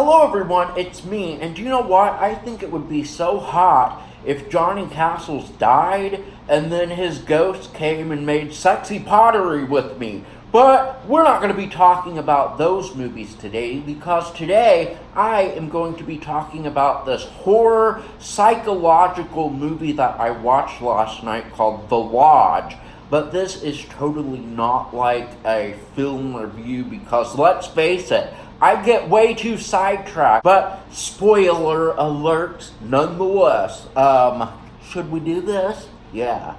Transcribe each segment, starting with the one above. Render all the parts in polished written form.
Hello everyone, it's me, and do you know what? I think it would be so hot if Johnny Castles died and then his ghost came and made sexy pottery with me. But we're not going to be talking about those movies today because today I am going to be talking about this horror psychological movie that I watched last night called The Lodge. But this is totally not like a film review because let's face it, I get way too sidetracked, but spoiler alert nonetheless. Should we do this? Yeah.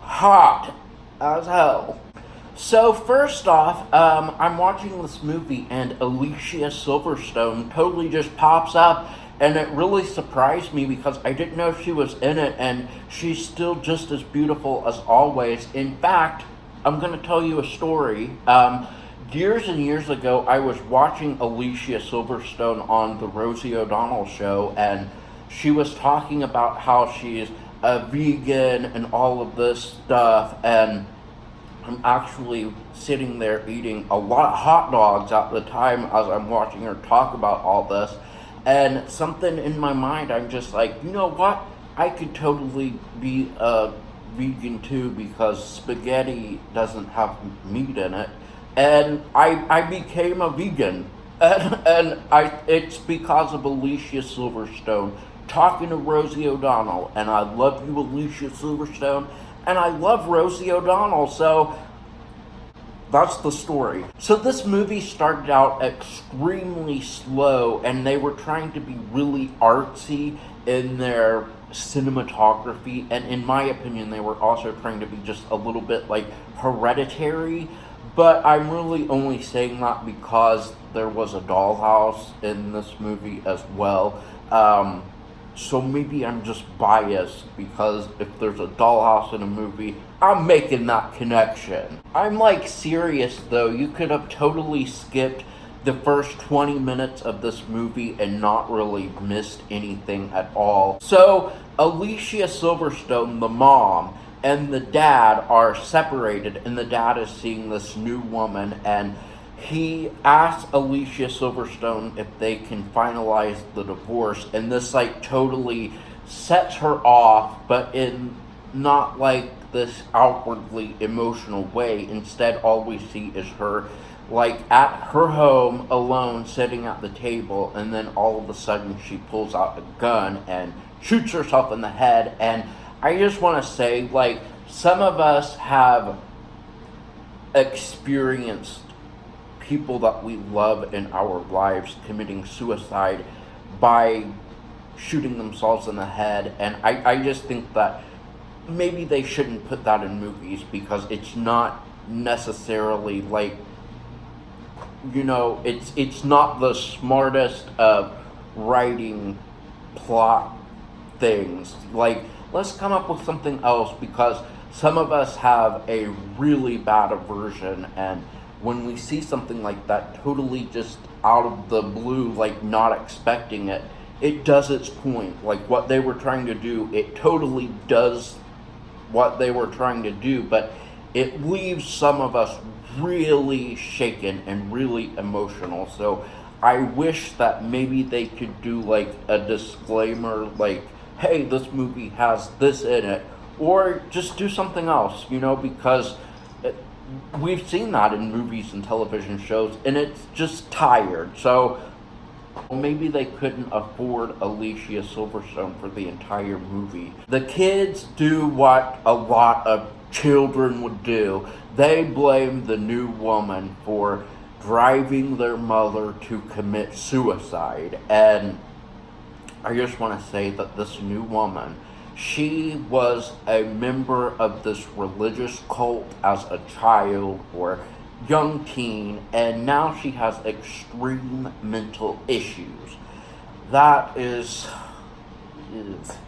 Hot as hell. So first off, I'm watching this movie and Alicia Silverstone totally just pops up, and it really surprised me because I didn't know she was in it, and she's still just as beautiful as always. In fact, I'm going to tell you a story. Years and years ago, I was watching Alicia Silverstone on the Rosie O'Donnell show, and she was talking about how she's a vegan and all of this stuff, and I'm actually sitting there eating a lot of hot dogs at the time as I'm watching her talk about all this, and something in my mind, I'm just like, you know what? I could totally be a vegan too because spaghetti doesn't have meat in it, and I became a vegan, and it's because of Alicia Silverstone talking to Rosie O'Donnell, and I love you, Alicia Silverstone, and I love Rosie O'Donnell, so that's the story. So this movie started out extremely slow, and they were trying to be really artsy in their cinematography, and in my opinion they were also trying to be just a little bit like Hereditary, but I'm really only saying that because there was a dollhouse in this movie as well. So maybe I'm just biased because if there's a dollhouse in a movie, I'm making that connection. I'm like serious though, you could have totally skipped the first 20 minutes of this movie and not really missed anything at all. So Alicia Silverstone, the mom, and the dad are separated, and the dad is seeing this new woman, and he asks Alicia Silverstone if they can finalize the divorce, and this like totally sets her off, but in not like this outwardly emotional way. Instead, all we see is her like at her home alone sitting at the table, and then all of a sudden she pulls out a gun and shoots herself in the head. And I just want to say, like, some of us have experienced people that we love in our lives committing suicide by shooting themselves in the head, and I just think that maybe they shouldn't put that in movies because it's not necessarily like, you know, it's not the smartest of writing plot things. Like, let's come up with something else because some of us have a really bad aversion, and when we see something like that totally just out of the blue, like not expecting it, it does its point. Like what they were trying to do, it totally does what they were trying to do, but it leaves some of us really shaken and really emotional. So I wish that maybe they could do like a disclaimer, like, hey, this movie has this in it, or just do something else, you know, because we've seen that in movies and television shows, and it's just tired. So maybe they couldn't afford Alicia Silverstone for the entire movie. The kids do what a lot of children would do. They blame the new woman for driving their mother to commit suicide. And I just want to say that this new woman, she was a member of this religious cult as a child or young teen, and now she has extreme mental issues. That is,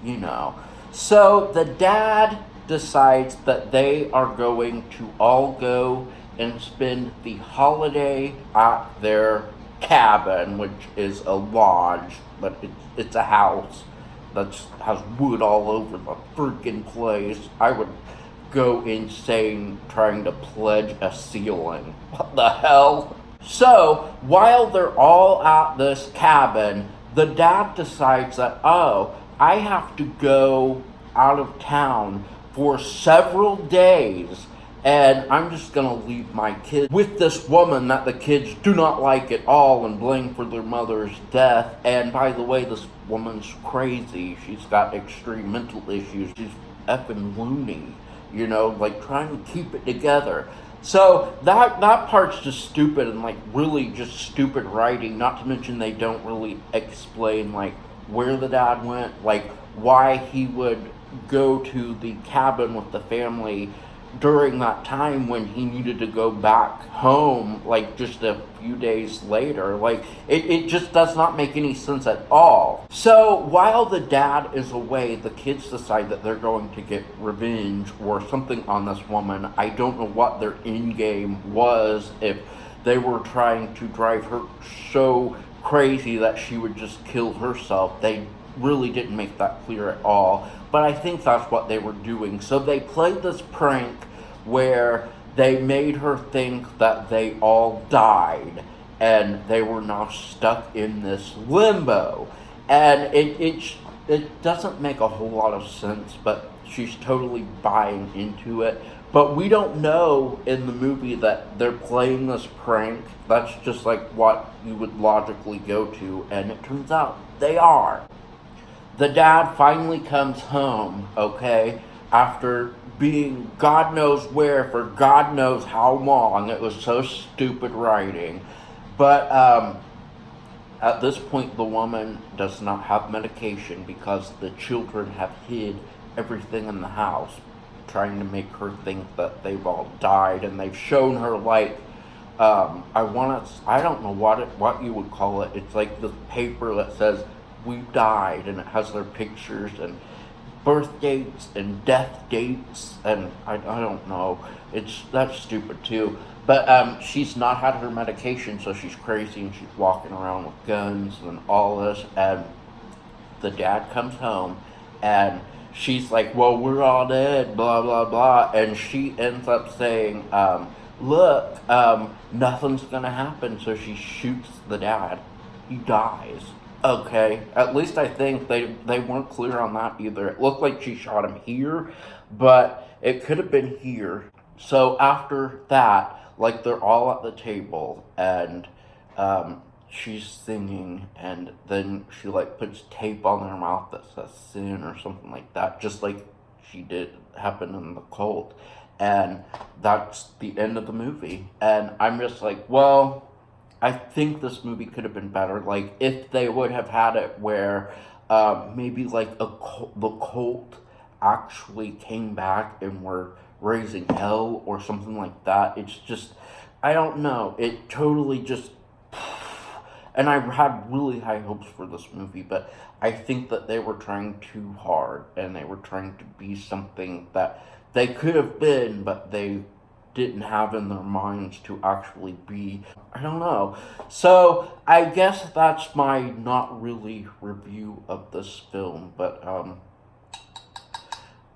you know. So the dad decides that they are going to all go and spend the holiday at their cabin, which is a lodge, but it's a house that has wood all over the freaking place. I would go insane trying to pledge a ceiling. What the hell? So, while they're all at this cabin, the dad decides that, oh, I have to go out of town for several days, and I'm just gonna leave my kids with this woman that the kids do not like at all and blame for their mother's death. And by the way, this woman's crazy. She's got extreme mental issues. She's effing loony, like trying to keep it together. So that part's just stupid and like really just stupid writing. Not to mention they don't really explain like where the dad went, like why he would go to the cabin with the family during that time when he needed to go back home like just a few days later. Like it just does not make any sense at all. So while the dad is away, the kids decide that they're going to get revenge or something on this woman. I don't know what their end game was, if they were trying to drive her so crazy that she would just kill herself. They really didn't make that clear at all, but I think that's what they were doing. So they played this prank where they made her think that they all died and they were now stuck in this limbo. And it doesn't make a whole lot of sense, but she's totally buying into it. But we don't know in the movie that they're playing this prank. That's just like what you would logically go to, and it turns out they are. The dad finally comes home, okay, after being God knows where for God knows how long. It was so stupid writing. But at this point, the woman does not have medication because the children have hid everything in the house, trying to make her think that they've all died. And they've shown her like, I don't know what you would call it. It's like this paper that says, "We died," and it has their pictures and birth dates and death dates, and I don't know. That's stupid too. But she's not had her medication, so she's crazy and she's walking around with guns and all this. And the dad comes home and she's like, "Well, we're all dead, blah blah blah," and she ends up saying, "Look, nothing's gonna happen." So she shoots the dad. He dies. Okay, at least I think they weren't clear on that either. It looked like she shot him here, but it could have been here. So after that, like they're all at the table and she's singing, and then she like puts tape on her mouth that says sin or something like that, just like she did happen in the cult. And that's the end of the movie. And I'm just like, well, I think this movie could have been better. Like, if they would have had it where maybe like the cult actually came back and were raising hell or something like that. It's just, I don't know. It totally just, and I had really high hopes for this movie, but I think that they were trying too hard and they were trying to be something that they could have been, but they didn't have in their minds to actually be. I don't know. So I guess that's my not really review of this film, but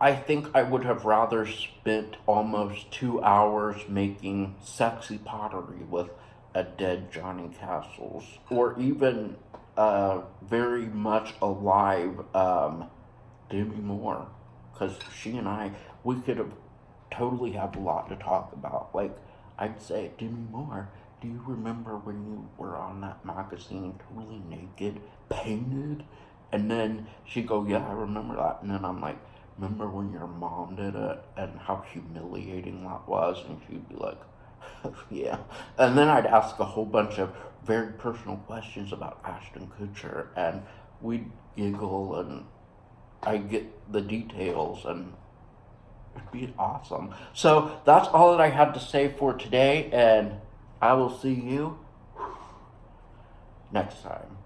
I think I would have rather spent almost 2 hours making sexy pottery with a dead Johnny Castles, or even very much alive Demi Moore, because she and we could have totally have a lot to talk about. Like, I'd say, "Demi Moore, do you remember when you were on that magazine totally naked, painted?" And then she'd go, "Yeah, I remember that." And then I'm like, "Remember when your mom did it and how humiliating that was?" And she'd be like, "Yeah." And then I'd ask a whole bunch of very personal questions about Ashton Kutcher, and we'd giggle and I'd get the details, and it'd be awesome. So that's all that I had to say for today, and I will see you next time.